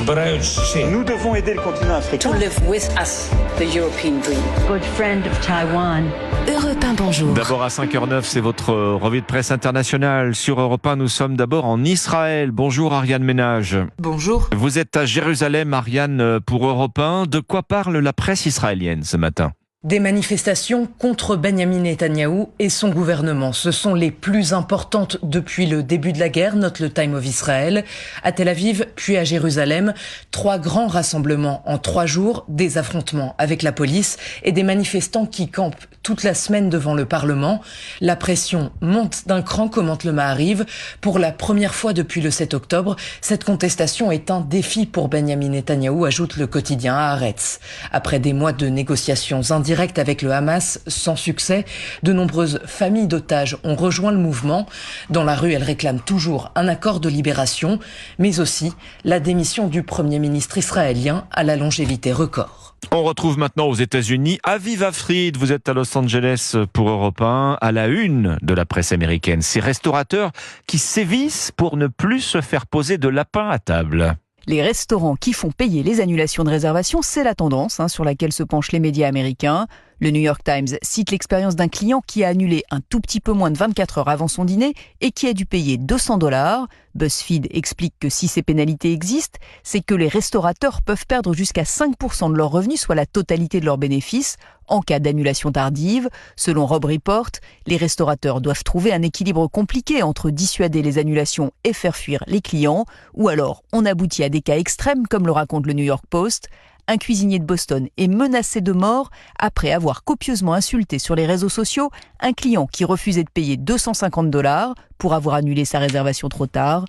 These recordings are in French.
Nous devons aider le continent africain. To live with us, the European dream. Good friend of Taiwan. Europe 1, bonjour. D'abord à 5h09, c'est votre revue de presse internationale. Sur Europe 1, nous sommes d'abord en Israël. Bonjour Ariane Ménage. Bonjour. Vous êtes à Jérusalem, Ariane, pour Europe 1. De quoi parle la presse israélienne ce matin ? Des manifestations contre Benyamin Netanyahou et son gouvernement. Ce sont les plus importantes depuis le début de la guerre, note le Time of Israel. À Tel Aviv, puis à Jérusalem, 3 grands rassemblements en 3 jours, des affrontements avec la police et des manifestants qui campent toute la semaine devant le Parlement. La pression monte d'un cran, commente le Maariv. Pour la première fois depuis le 7 octobre, cette contestation est un défi pour Benyamin Netanyahou, ajoute le quotidien Haaretz. Après des mois de négociations indirectes avec le Hamas, sans succès, de nombreuses familles d'otages ont rejoint le mouvement. Dans la rue, elles réclament toujours un accord de libération, mais aussi la démission du Premier ministre israélien à la longévité record. On retrouve maintenant aux États-Unis Aviv Fried. Vous êtes à Los Angeles pour Europe 1, à la une de la presse américaine. Ces restaurateurs qui sévissent pour ne plus se faire poser de lapin à table. Les restaurants qui font payer les annulations de réservation, c'est la tendance sur laquelle se penchent les médias américains. Le New York Times cite l'expérience d'un client qui a annulé un tout petit peu moins de 24 heures avant son dîner et qui a dû payer $200. BuzzFeed explique que si ces pénalités existent, c'est que les restaurateurs peuvent perdre jusqu'à 5% de leurs revenus, soit la totalité de leurs bénéfices, en cas d'annulation tardive. Selon Robb Report, les restaurateurs doivent trouver un équilibre compliqué entre dissuader les annulations et faire fuir les clients, ou alors on aboutit à des cas extrêmes comme le raconte le New York Post. Un cuisinier de Boston est menacé de mort après avoir copieusement insulté sur les réseaux sociaux un client qui refusait de payer $250 pour avoir annulé sa réservation trop tard.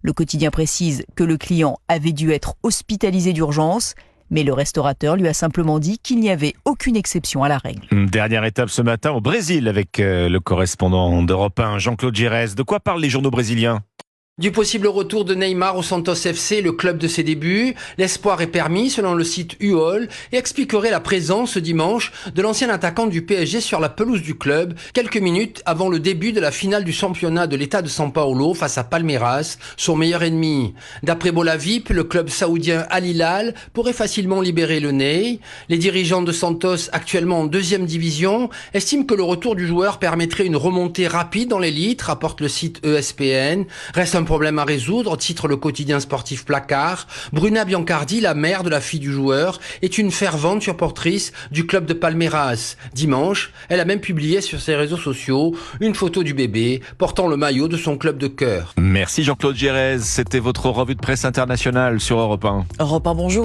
Le quotidien précise que le client avait dû être hospitalisé d'urgence, mais le restaurateur lui a simplement dit qu'il n'y avait aucune exception à la règle. Dernière étape ce matin au Brésil avec le correspondant d'Europe 1, Jean-Claude Giresse. De quoi parlent les journaux brésiliens ? Du possible retour de Neymar au Santos FC, le club de ses débuts. L'espoir est permis selon le site UOL et expliquerait la présence ce dimanche de l'ancien attaquant du PSG sur la pelouse du club, quelques minutes avant le début de la finale du championnat de l'État de São Paulo face à Palmeiras, son meilleur ennemi. D'après Bolavip, le club saoudien Al Hilal pourrait facilement libérer le Ney. Les dirigeants de Santos, actuellement en 2e division, estiment que le retour du joueur permettrait une remontée rapide dans l'élite, rapporte le site ESPN. Reste un problème à résoudre, titre le quotidien sportif Placard. Bruna Biancardi, la mère de la fille du joueur, est une fervente supportrice du club de Palmeiras. Dimanche, elle a même publié sur ses réseaux sociaux une photo du bébé portant le maillot de son club de cœur. Merci Jean-Claude Giresse, c'était votre revue de presse internationale sur Europe 1. Europe 1, bonjour.